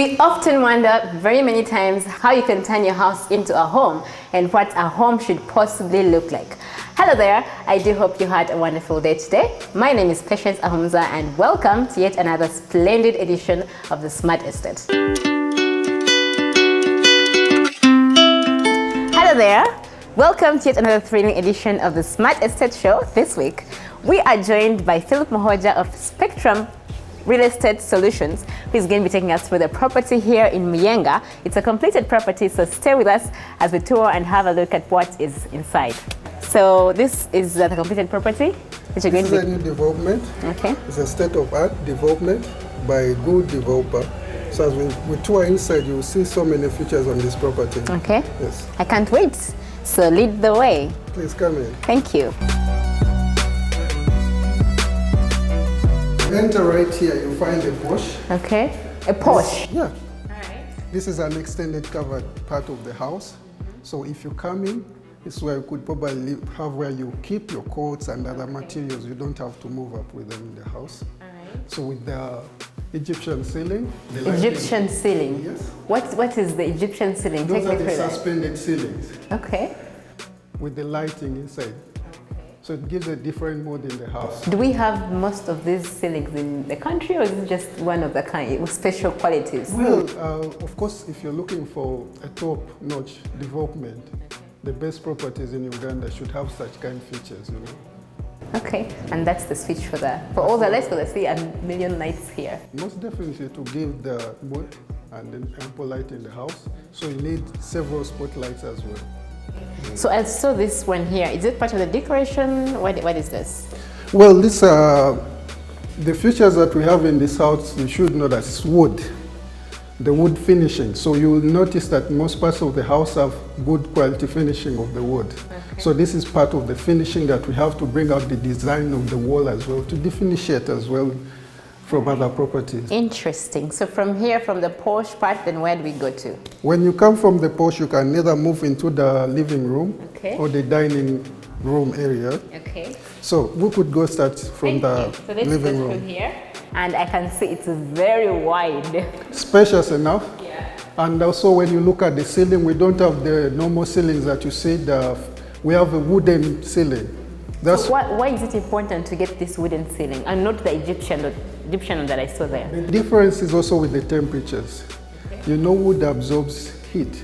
We often wonder very many times how you can turn your house into a home and what a home should possibly look like. Hello there, I do hope you had a wonderful day today. My name is Patience Ahumza and welcome to yet another splendid edition of the Smart Estate. Hello there, welcome to yet another thrilling edition of the Smart Estate Show. This week, we are joined by Philip Mohoja of Spectrum Real Estate Solutions, who is going to be taking us through the property here in Muyenga. It's a completed property, so stay with us as we tour and have a look at what is inside. So this is the completed property that you're going to be... This is a new development. Okay. It's a state-of-art development by a good developer. So as we tour inside, you will see so many features on this property. Okay. Yes. I can't wait. So lead the way. Please come in. Thank you. Enter right here, you find a porch. Okay. A porch. Yeah. All right. This is an extended covered part of the house. So if you come in, this is where you could probably have where you keep your coats and other materials. You don't have to move up with them in the house. All right. So with the Egyptian ceiling. Egyptian ceiling. Yes. What is the Egyptian ceiling? Those Take are me the through that. suspended ceilings Okay. with the lighting inside. So it gives a different mood in the house. Do we have most of these ceilings in the country, or is it just one of the kind with special qualities? Well, of course, if you're looking for a top-notch development, the best properties in Uganda should have such kind of features, you know. Okay, and that's the switch for that. For all the lights, we'll see a million lights here. Most definitely to give the mood and then ample light in the house. So you need several spotlights as well. So I saw this one here. Is it part of the decoration? What is this? Well, this the features that we have in this house, you should know that it's wood, the wood finishing. So you will notice that most parts of the house have good quality finishing of the wood. Okay. So this is part of the finishing that we have to bring out the design of the wall as well, to differentiate as well from other properties. Interesting. So from here, from the porch part, then where do we go to? When you come from the porch, you can either move into the living room or the dining room area. Okay. So we could go start from the so let's living go room. through here, and I can see it's very wide. Spacious enough. Yeah. And also when you look at the ceiling, we don't have the normal ceilings that you see. We have a wooden ceiling. That's so why is it important to get this wooden ceiling and not the Egyptian one that I saw there? The difference is also with the temperatures. Okay. You know, wood absorbs heat.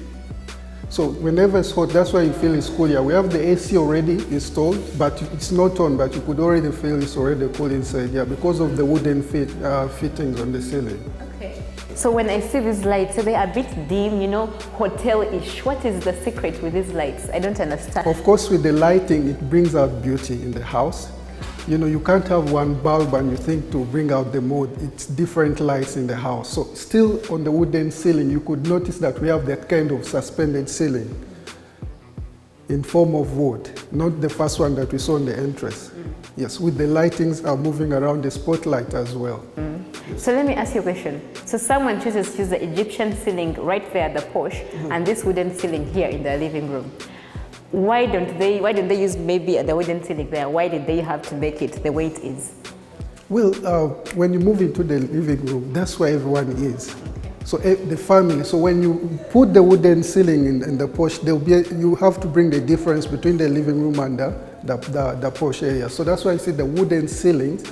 So whenever it's hot, that's why you feel it's cool here. We have the AC already installed, but it's not on, but you could already feel it's already cool inside here because of the wooden fittings on the ceiling. Okay. So when I see these lights, so they're a bit dim, you know, hotel-ish. What is the secret with these lights? I don't understand. Of course, with the lighting, it brings out beauty in the house. You know, you can't have one bulb and you think to bring out the mood. It's different lights in the house. So still on the wooden ceiling, you could notice that we have that kind of suspended ceiling in form of wood, not the first one that we saw in the entrance. Yes, with the lightings are moving around the spotlight as well. Yes. So let me ask you a question. So someone chooses to use the Egyptian ceiling right there at the porch and this wooden ceiling here in the living room. Why don't they use maybe the wooden ceiling there? Why did they have to make it the way it is? Well, when you move into the living room, that's where everyone is. So the family, so when you put the wooden ceiling in the porch, you have to bring the difference between the living room and the porch area. So that's why you see the wooden ceilings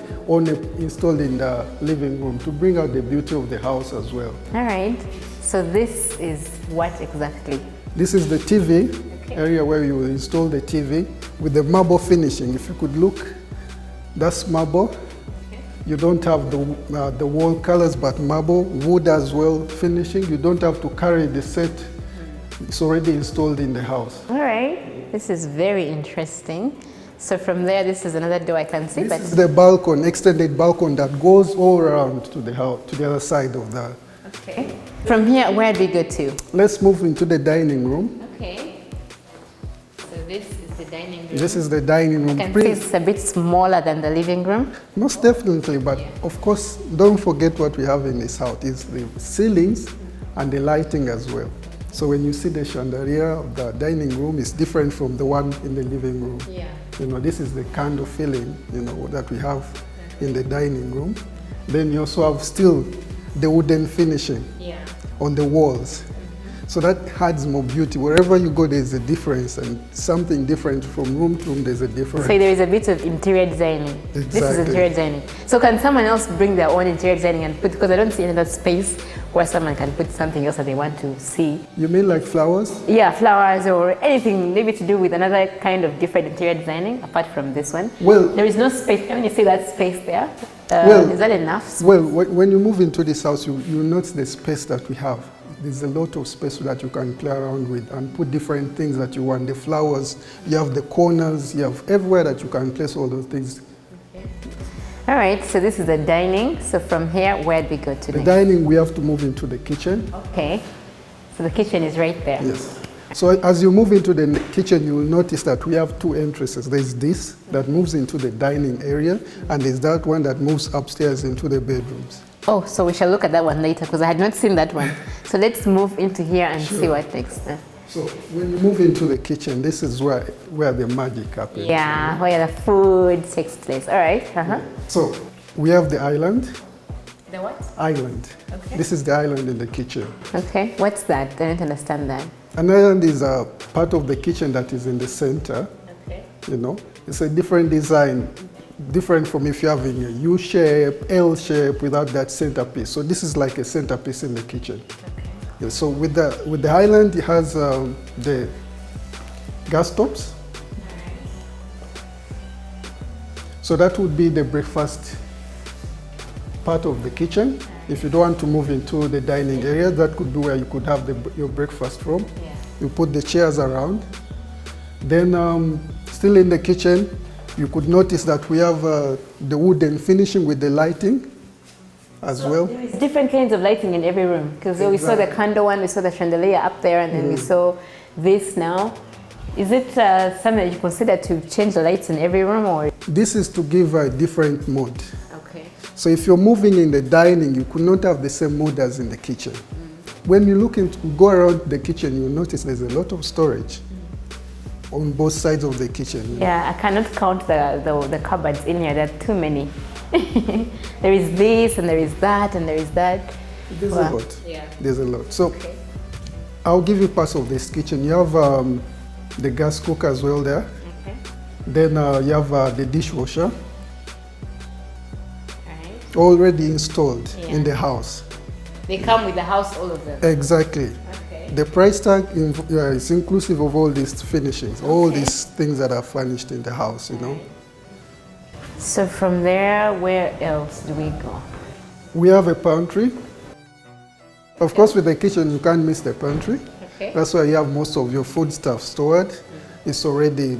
installed in the living room to bring out the beauty of the house as well. All right, so this is what exactly? This is the TV area where you will install the TV with the marble finishing. If you could look, that's marble. You don't have the wall colors, but marble, wood as well, finishing. You don't have to carry the set. It's already installed in the house. All right, this is very interesting. So from there, this is another door I can see. This is the balcony, extended balcony that goes all around to the house, to the other side of that. Okay. From here, where do we go to? Let's move into the dining room. Okay. So this is the dining room. This is the dining room. I can see it's a bit smaller than the living room. Most definitely, but of course, don't forget what we have in this house is the ceilings and the lighting as well. So when you see the chandelier of the dining room, it's different from the one in the living room. Yeah. You know, this is the kind of feeling, you know, that we have in the dining room. Then you also have still the wooden finishing on the walls. So that adds more beauty. Wherever you go, there's a difference, and something different from room to room, there's a difference. So there is a bit of interior designing. Exactly. This is interior designing. So can someone else bring their own interior designing and put, because I don't see another space where someone can put something else that they want to see. You mean like flowers? Yeah, flowers or anything maybe to do with another kind of different interior designing apart from this one. Well, there is no space. When you see that space there, is that enough? Well, when you move into this house, you notice the space that we have. There's a lot of space that you can play around with and put different things that you want. The flowers, you have the corners, you have everywhere that you can place all those things. Okay. All right, so this is the dining. So from here, where do we go to the next? dining, we have to move into the kitchen. Okay, so the kitchen is right there. Yes. So as you move into the kitchen, you will notice that we have two entrances. There's this that moves into the dining area, and there's that one that moves upstairs into the bedrooms. Oh, so we shall look at that one later because I had not seen that one. So let's move into here and see what next. So when you move into the kitchen, this is where the magic happens. Yeah, where the food takes place. All right. So we have the island. The what? Island. Okay. This is the island in the kitchen. Okay. What's that? I don't understand that. An island is a part of the kitchen that is in the center. Okay. You know, it's a different design. Different from if you're having a U shape, L shape without that centerpiece. So this is like a centerpiece in the kitchen. Okay. Yeah, so with the island, it has the gas stoves. Right. So that would be the breakfast part of the kitchen. Right. If you don't want to move into the dining area, that could be where you could have your breakfast from. Yeah. You put the chairs around. Then still in the kitchen, you could notice that we have the wooden finishing with the lighting as well. There is different kinds of lighting in every room because we saw the candle one, we saw the chandelier up there, and then we saw this now. Is it something that you consider to change the lights in every room, or? This is to give a different mood. Okay. So if you're moving in the dining, you could not have the same mood as in the kitchen. When you go around the kitchen, you notice there's a lot of storage on both sides of the kitchen. Yeah, I cannot count the cupboards in here. There are too many. There is this, and there is that, and there is that. There's a lot. Yeah. There's a lot. So I'll give you parts of this kitchen. You have the gas cooker as well there. Okay. Then you have the dishwasher. Right. Already installed in the house. They come with the house, all of them? Exactly. The price tag is inclusive of all these finishings, all these things that are furnished in the house, you know. So from there, where else do we go? We have a pantry. Of course, with the kitchen, you can't miss the pantry. Okay. That's where you have most of your food stuff stored. It's already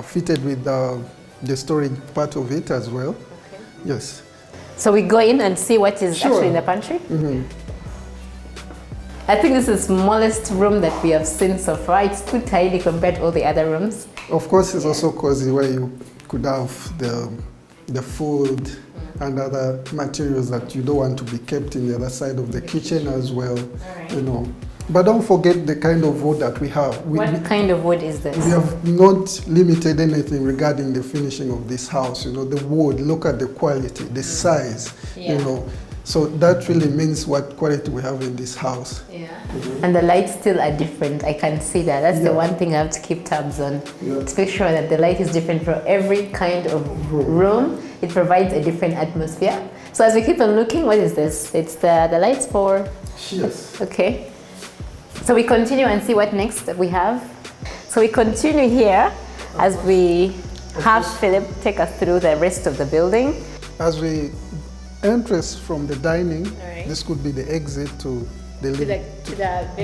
fitted with the storage part of it as well. Okay. Yes. So we go in and see what is actually in the pantry? Mm-hmm. I think this is the smallest room that we have seen so far. It's too tiny compared to all the other rooms. Of course, it's also cozy where you could have the food and other materials that you don't want to be kept in the other side of the kitchen as well. Right. You know. But don't forget the kind of wood that we have. What kind of wood is this? We have not limited anything regarding the finishing of this house. You know, the wood, look at the quality, the size, you know. So that really means what quality we have in this house. Yeah. And the lights still are different. I can see that. That's the one thing I have to keep tabs on. Yeah. To make sure that the light is different for every kind of room. It provides a different atmosphere. So as we keep on looking, what is this? It's the lights for... Yes. Okay. So we continue and see what next we have. So we continue here as we have Philip take us through the rest of the building. As we entrance from the dining, this could be the exit to the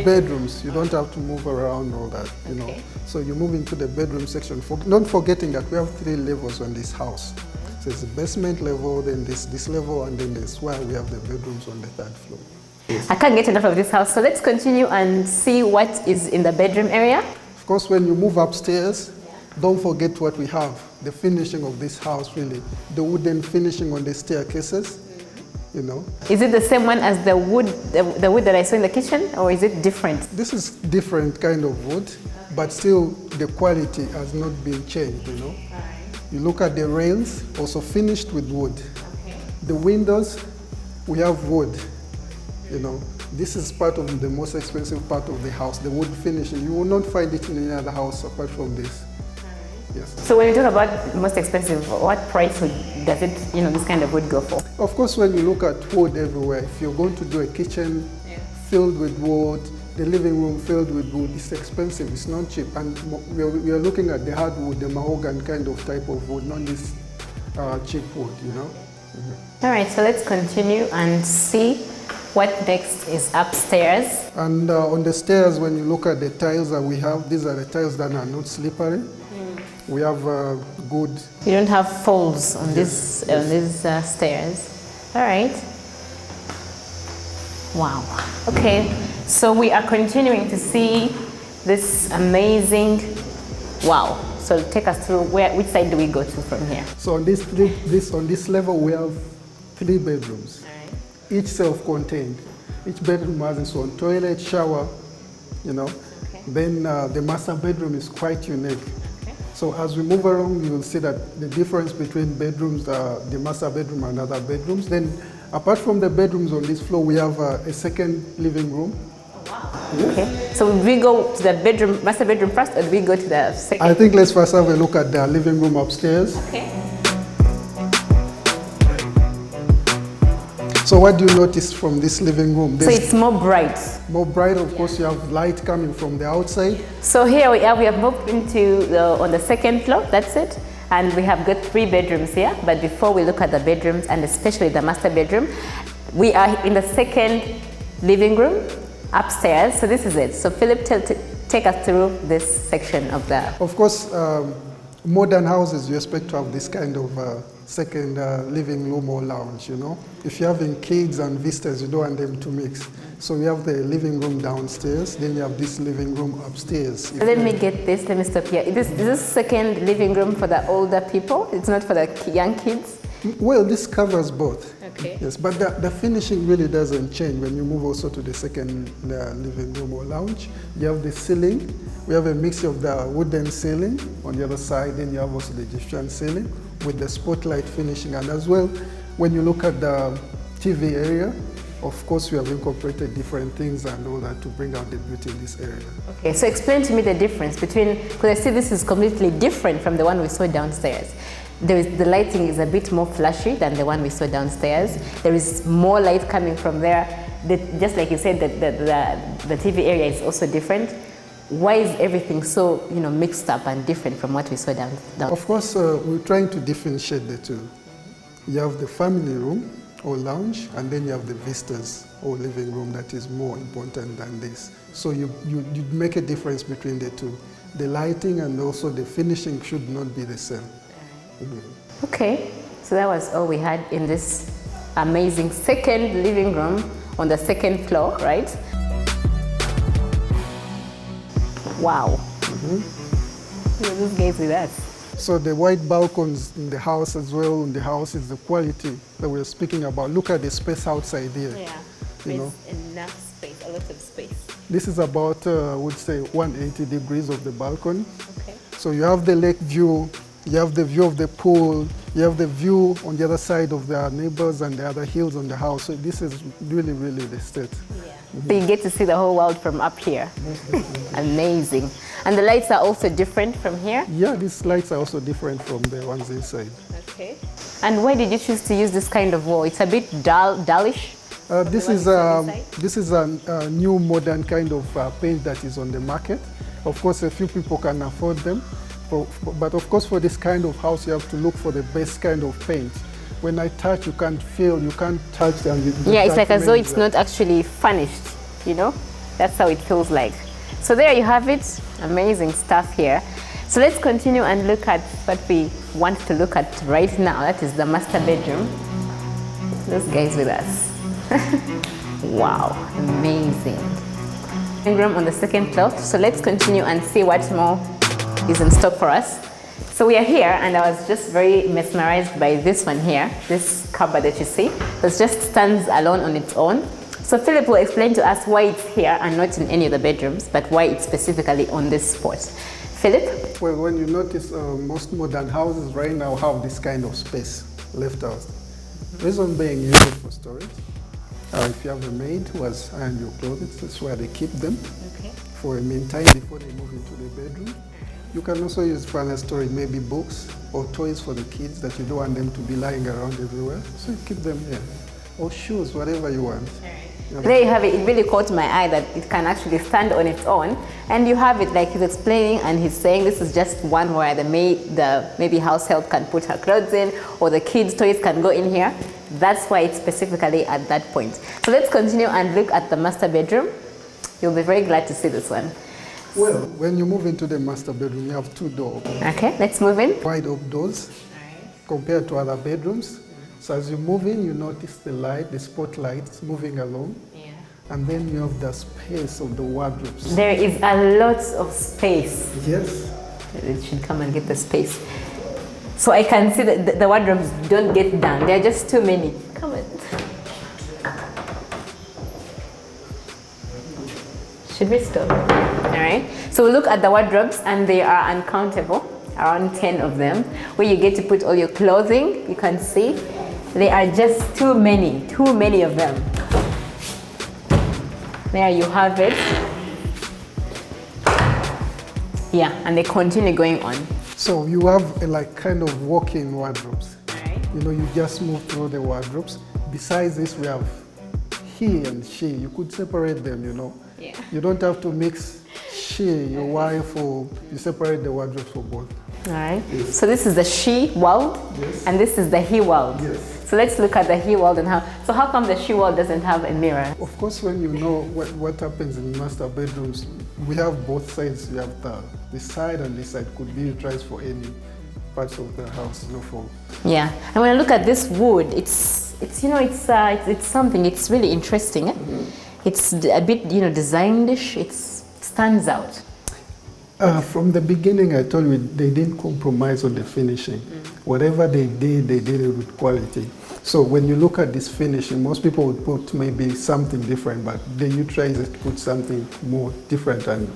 bedrooms. You don't have to move around all that, you know. So you move into the bedroom section, not forgetting that we have 3 levels on this house. So it's the basement level, then this level, and then this where we have the bedrooms on the 3rd floor. Yes. I can't get enough of this house, so let's continue and see what is in the bedroom area. Of course, when you move upstairs, don't forget what we have, the finishing of this house really, the wooden finishing on the staircases. You know. Is it the same one as the wood that I saw in the kitchen, or is it different? This is different kind of wood, but still the quality has not been changed, you know. You look at the rails, also finished with wood. The windows, we have wood. You know, this is part of the most expensive part of the house, the wood finishing. You will not find it in any other house apart from this. Yes. So when you talk about most expensive, what price does it, this kind of wood go for? Of course, when you look at wood everywhere, if you're going to do a kitchen filled with wood, the living room filled with wood, it's expensive, it's not cheap. And we are looking at the hardwood, the mahogany kind of type of wood, not this cheap wood, All right, so let's continue and see what next is upstairs. And on the stairs, when you look at the tiles that we have, these are the tiles that are not slippery. We have good... You don't have folds on these stairs. All right. Wow. Okay, so we are continuing to see this amazing... Wow. So take us through which side do we go to from here? So on this level, we have 3 bedrooms. All right. Each self-contained. Each bedroom has its own toilet, shower, Okay. Then the master bedroom is quite unique. So as we move around, you will see that the difference between bedrooms, the master bedroom and other bedrooms. Then apart from the bedrooms on this floor, we have a second living room. Wow. Okay. So we go to the master bedroom first, or do we go to the second? I think let's first have a look at the living room upstairs. Okay. So what do you notice from this living room? So it's more bright. More bright, of course, you have light coming from the outside. So here we have moved into on the second floor, that's it. And we have got 3 bedrooms here. But before we look at the bedrooms, and especially the master bedroom, we are in the second living room upstairs. So this is it. So Philip, take us through this section of the... Of course, modern houses, you expect to have this kind of second living room or lounge, If you're having kids and visitors, you don't want them to mix. So we have the living room downstairs, then you have this living room upstairs. Let me get this, let me stop here. Is this second living room for the older people? It's not for the young kids? Well, this covers both. Okay. Yes, but the finishing really doesn't change when you move also to the second living room or lounge. You have the ceiling. We have a mix of the wooden ceiling on the other side, then you have also the Egyptian ceiling with the spotlight finishing. And as well, when you look at the TV area, of course, we have incorporated different things and all that to bring out the beauty in this area. Okay, so explain to me the difference between, because I see this is completely different from the one we saw downstairs. The lighting is a bit more flashy than the one we saw downstairs. There is more light coming from there. Just like you said, the TV area is also different. Why is everything so mixed up and different from what we saw down? Of course, we're trying to differentiate the two. You have the family room or lounge, and then you have the visitors or living room that is more important than this. So you make a difference between the two. The lighting and also the finishing should not be the same. Okay, so that was all we had in this amazing second living room on the second floor, right? Wow. These guys with us. So the white balconies in the house as well, in the house is the quality that we're speaking about. Look at the space outside here. Yeah, enough space, a lot of space. This is about, I would say, 180 degrees of the balcony. Okay. So you have the lake view, you have the view of the pool, you have the view on the other side of the neighbors and the other hills on the house. So this is really, really the state. Yeah. So you get to see the whole world from up here. Amazing. And the lights are also different from here? Yeah, these lights are also different from the ones inside. Okay. And why did you choose to use this kind of wall? It's a bit dullish. This is a new modern kind of paint that is on the market. Of course, a few people can afford them. But of course, for this kind of house, you have to look for the best kind of paint. When I touch, you can't feel, you can't touch them. Yeah, it's like as though it's not actually furnished, That's how it feels like. So there you have it. Amazing stuff here. So let's continue and look at what we want to look at right now. That is the master bedroom. Those guys with us. Wow, amazing. Living room on the second floor. So let's continue and see what more is in stock for us. So we are here, and I was just very mesmerized by this one here, this cupboard that you see. It just stands alone on its own. So Philip will explain to us why it's here and not in any of the bedrooms, but why it's specifically on this spot. Philip? Well, when you notice most modern houses right now have this kind of space left out. Reason being used for storage. If you have a maid who has ironed your clothes, that's where they keep them for a meantime before they move into the bedroom. You can also use final storage, maybe books or toys for the kids that you don't want them to be lying around everywhere. So you keep them here. Or shoes, whatever you want. There you have it. It really caught my eye that it can actually stand on its own. And you have it like he's explaining, and he's saying this is just one where the maybe house help can put her clothes in, or the kids' toys can go in here. That's why it's specifically at that point. So let's continue and look at the master bedroom. You'll be very glad to see this one. Well, when you move into the master bedroom, you have two doors. Okay, let's move in. Wide up doors compared to other bedrooms. So as you move in, you notice the light, the spotlights moving along. Yeah. And then you have the space of the wardrobes. There is a lot of space. Yes. It should come and get the space. So I can see that the wardrobes don't get done. There are just too many. Come on. Should we stop? All right. So we look at the wardrobes, and they are uncountable, around 10 of them, where you get to put all your clothing. You can see they are just too many of them. There you have it. Yeah, and they continue going on. So you have like kind of walk-in wardrobes. Right. You know, you just move through the wardrobes. Besides this, we have he and she. You could separate them, you know. Yeah. You don't have to mix she, your wife, or you separate the wardrobes for both. All right. Yes. So this is the she world, yes, and this is the he world. Yes. So let's look at the he world and how come the she world doesn't have a mirror? Of course, when you know what happens in master bedrooms, we have both sides. You have the side and this side could be utilized for any parts of the house, you know, for. Yeah, and when I look at this wood, it's something. It's really interesting. It's a bit, designed-ish. It stands out. From the beginning, I told you they didn't compromise on the finishing. Whatever they did it with quality. So when you look at this finishing, most people would put maybe something different, but they utilize it to put something more different and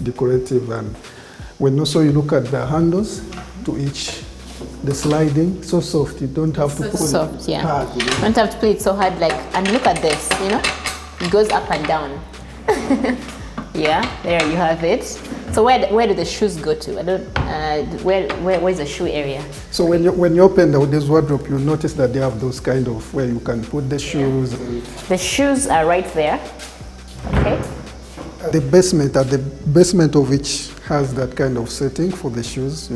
decorative. And when also you look at the handles to each, the sliding, so soft, you don't have to put soft, it hard. You don't have to put it so hard, and look at this, it goes up and down. Yeah, there you have it. So where do the shoes go to? I don't. Where's the shoe area? So when you open this wardrobe, you notice that they have those kind of where you can put the shoes. Yeah. The shoes are right there. Okay. At the basement of which has that kind of setting for the shoes,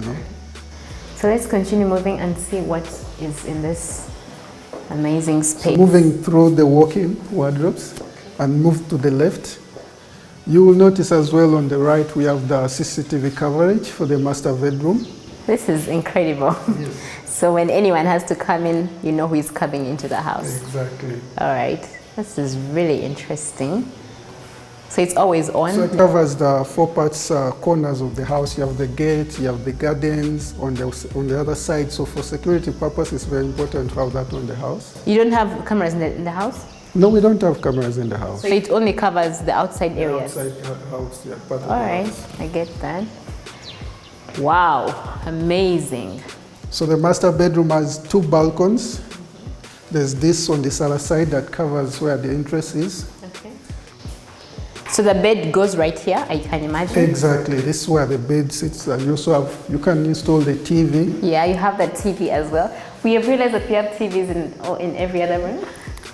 So let's continue moving and see what is in this amazing space. So moving through the walk-in wardrobes and move to the left. You will notice as well on the right we have the CCTV coverage for the master bedroom. This is incredible. Yes. So when anyone has to come in, you know who is coming into the house. Exactly. All right. This is really interesting. So it's always on? So it covers the four parts, corners of the house. You have the gate, you have the gardens on the other side. So for security purposes, it's very important to have that on the house. You don't have cameras in the house? No, we don't have cameras in the house. So it only covers the outside areas? The outside house, yeah. Part of All the right, house. I get that. Wow, amazing. So the master bedroom has two balcons. There's this on this other side that covers where the entrance is. Okay. So the bed goes right here, I can imagine? Exactly, this is where the bed sits, and you can install the TV. Yeah, you have the TV as well. We have realized that we have TVs in every other room.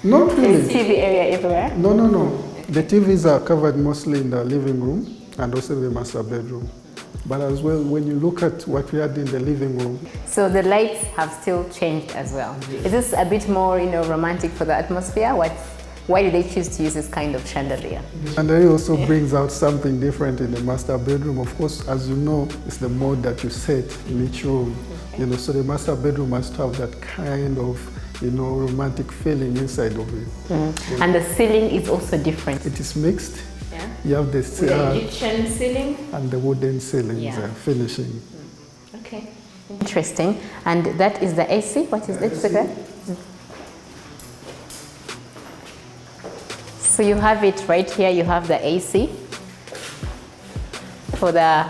Not really. There's TV area everywhere? No. The TVs are covered mostly in the living room and also the master bedroom. But as well, when you look at what we had in the living room. So the lights have still changed as well. Is this a bit more, romantic for the atmosphere? Why did they choose to use this kind of chandelier? And it also brings out something different in the master bedroom. Of course, as you know, it's the mode that you set in each room. Okay. So the master bedroom must have that kind of romantic feeling inside of it. Mm. And the ceiling is also different. It is mixed. Yeah. You have the Egyptian ceiling and the wooden ceilings finishing. Mm. Okay. Interesting. And that is the AC. What is it? So you have it right here. You have the AC for the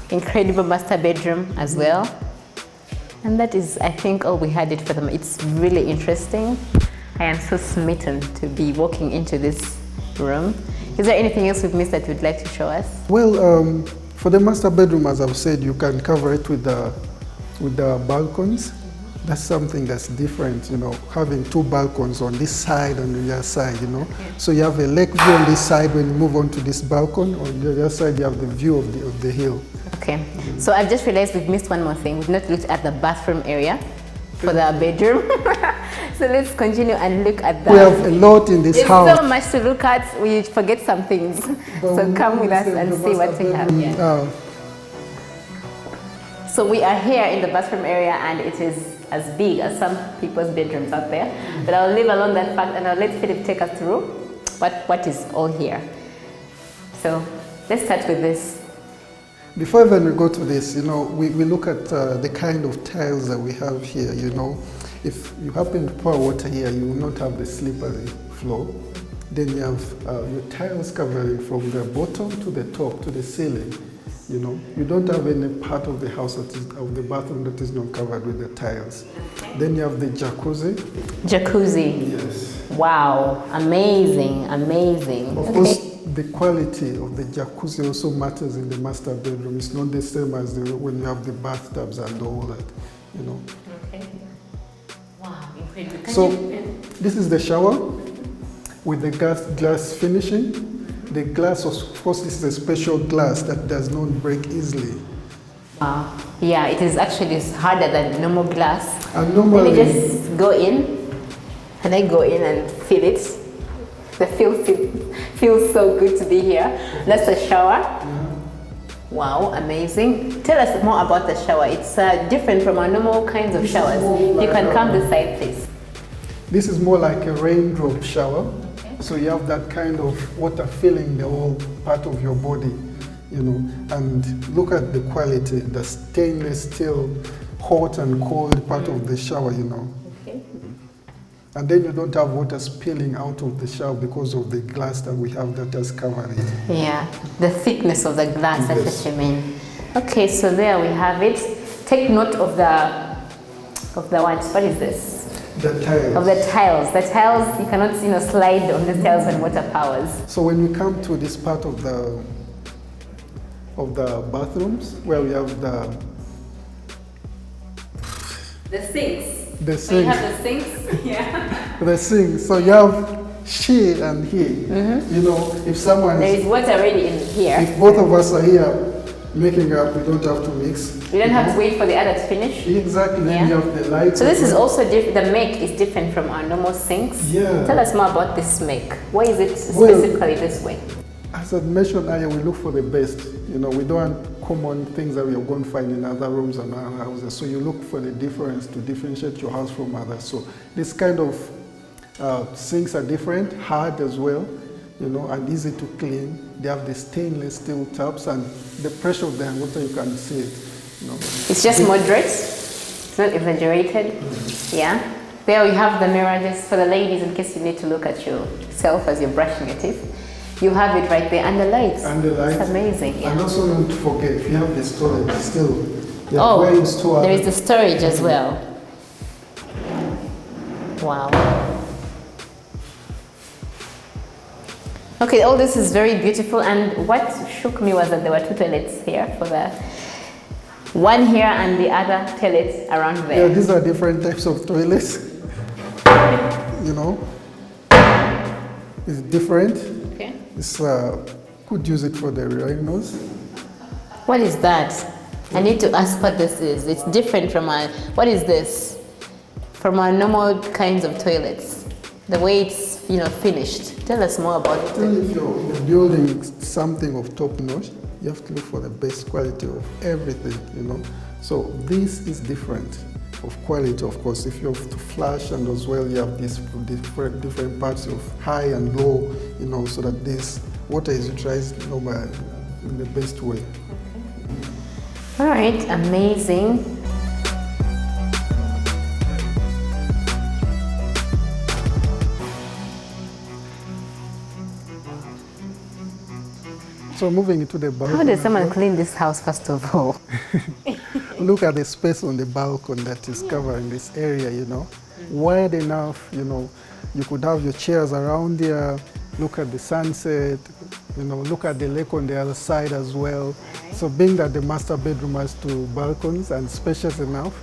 incredible master bedroom as well. And that is, I think, all we had it for them. It's really interesting. I am so smitten to be walking into this room. Is there anything else we've missed that you'd like to show us? Well, for the master bedroom, as I've said, you can cover it with the balcons. That's something that's different, you know, having two balcons on this side and the other side, you know. Okay. So you have a lake view on this side. When you move on to this balcon, on the other side you have the view of the hill. Okay, so I've just realized we've missed one more thing. We've not looked at the bathroom area for the bedroom. So let's continue and look at that. We have a lot in this house. There's so much to look at, we forget some things. So come with us and see what we have here. So we are here in the bathroom area, and it is as big as some people's bedrooms out there. But I'll leave alone that fact, and I'll let Philip take us through what is all here. So let's start with this. Before even we go to this, you know, we look at the kind of tiles that we have here, you know. If you happen to pour water here, you will not have the slippery floor. Then you have your tiles covering from the bottom to the top, to the ceiling. You know, you don't have any part of the house of the bathroom that is not covered with the tiles. Then you have the jacuzzi. Jacuzzi. Yes. Wow, amazing, amazing. Of course, the quality of the jacuzzi also matters in the master bedroom. It's not the same as when you have the bathtubs and all that, you know. Okay. Wow, incredible. So this is the shower with the glass finishing. The glass, of course, this is a special glass that does not break easily. Yeah, it is actually harder than normal glass. And normally, let me just go in, and I go in and feel it. The feels so good to be here. That's the shower. Yeah. Wow, amazing. Tell us more about the shower. It's different from our normal kinds of showers. You can come this side, please. This is more like a raindrop shower. So you have that kind of water filling the whole part of your body, you know. And look at the quality, the stainless steel, hot and cold part of the shower, you know. Okay. And then you don't have water spilling out of the shower because of the glass that we have that has covered it. Yeah, the thickness of the glass, Yes. that's what you mean. Okay, so there we have it. Take note of the what is this? The tiles. Of the tiles. The tiles, you cannot slide on the tiles when water powers. So when we come to this part of the bathrooms, where we have the sinks. The When sink. you have the sinks, yeah. The sink. So you have here and here. You know, if someone There is water already in here. if both of us are here making up, we don't have to mix. We don't have to wait for the other to finish. Exactly. Then Yeah. you have the lights. So this is also different. The make is different from our normal sinks. Yeah. Tell us more about this make. Why is it Well, specifically this way? As I mentioned earlier, we look for the best. You know, we don't want common things that we are going to find in other rooms and other houses. So you look for the difference to differentiate your house from others. So this kind of sinks are different, hard as well, you know, and easy to clean. They have the stainless steel taps, and the pressure of the water, you can see it. You know. It's just moderate. It's not exaggerated. Yeah. There we have the mirror, just for the ladies, in case you need to look at yourself as you're brushing your teeth. You have it right there, and the lights. And the lights. It's amazing. Yeah. And also not to forget, if you have the storage still, there Oh, where you store there is the storage as well. Wow. Okay, all this is very beautiful, and what shook me was that there were two toilets here for the one here and the other toilet around there. Yeah, these are different types of toilets. You know, it's different. Okay. It's could use it for the rhinos. What is that? I need to ask what this is. It's different from our, what is this? From our normal kinds of toilets. The way it's, finished. Tell us more about it. If you're building something of top notch, you have to look for the best quality of everything, you know. So this is different of quality, of course. If you have to flush, and as well you have these different parts of high and low, you know, so that this water is utilized in the best way. All right, amazing. So moving into the balcony. How does someone clean this house, first of all? Look at the space on the balcony that is covering this area, you know. Wide enough, you know, You could have your chairs around here, look at the sunset, look at the lake on the other side as well. So being that the master bedroom has 2 balconies and spacious enough,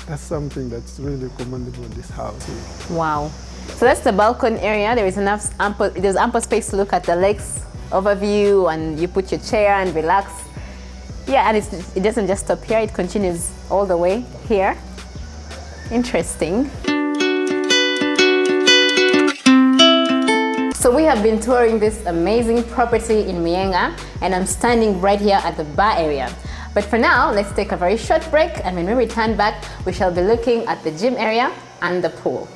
that's something that's really commendable in this house. Wow. So that's the balcony area. There's ample space to look at the lake's overview, and you put your chair and relax. Yeah, and it doesn't just stop here, it continues all the way here. Interesting. So we have been touring this amazing property in Mienga, and I'm standing right here at the bar area. But for now, let's take a very short break, and when we return back, we shall be looking at the gym area and the pool.